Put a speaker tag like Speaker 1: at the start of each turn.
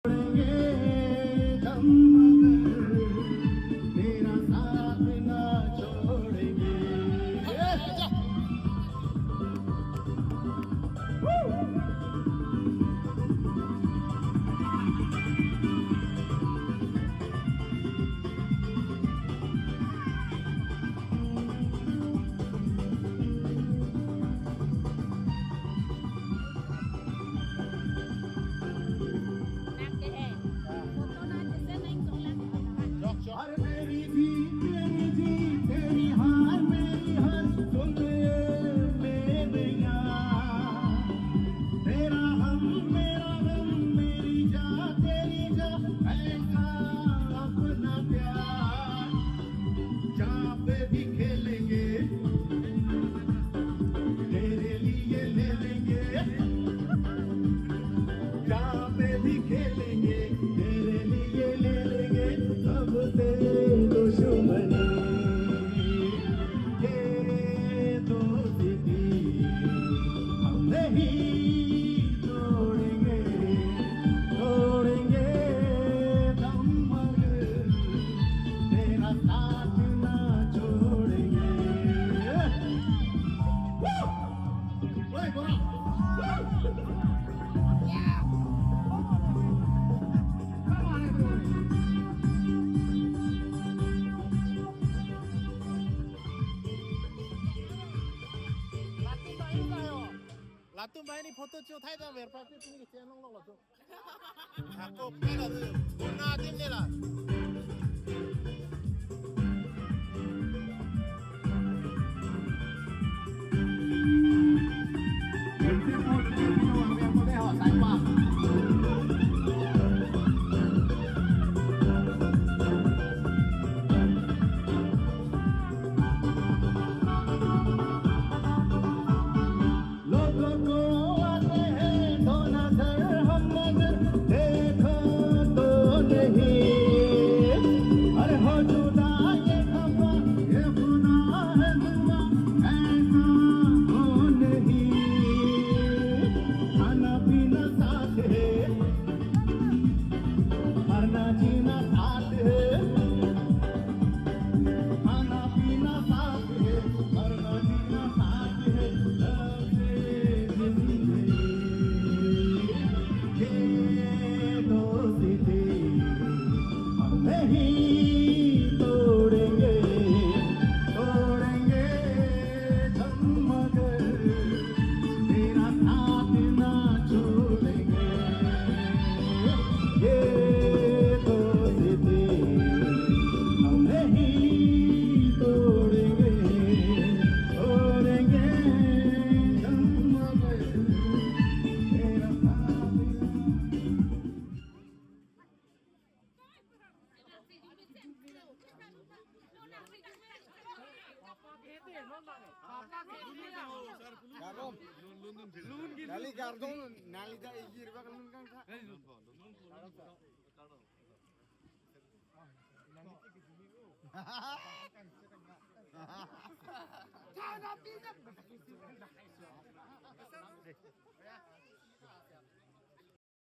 Speaker 1: दम मगर तेरा साथ ना छोड़ेंगे। और मेरी जी तेरी हार मेरी हर सुन मेरे यार, तेरा हम मेरा गम मेरी जा तेरी जा ऐसा अपना प्यार, जहाँ पे भी खेलेंगे तेरे लिए ले लेंगे, जहाँ पे भी खेलेंगे तेरे लिए ले लेंगे, सबसे दुश्मनी ये दोस्ती हम नहीं तोड़ेंगे, तोड़ेंगे दम मगर तेरा साथ ना छोड़ेंगे। Wait, what?
Speaker 2: Latung bayi ni foto cium thai dah berapa tu ni channel lo latung. Aku pernah tu, pernah tim ni lah.
Speaker 1: लोगों को आते हैं दो नजर हम मगर देखो तो नहीं, अरे हो जुदा ये खफा ये खुदा है दुआ ऐसा हो नहीं, खाना पीना साथ है मरना जीना साथ है, खाना पीना साथ है मरना जीना साथ है, ये दोस्ती हम नहीं तोड़ेंगे, तोड़ेंगे दम मगर तेरा साथ ना छोड़ेंगे, ये दोस्ती हम नहीं तोड़ेंगे, तोड़ेंगे दम मगर तेरा साथ ना।
Speaker 2: Nali gardong, nali dah igir bakal nungkang tak.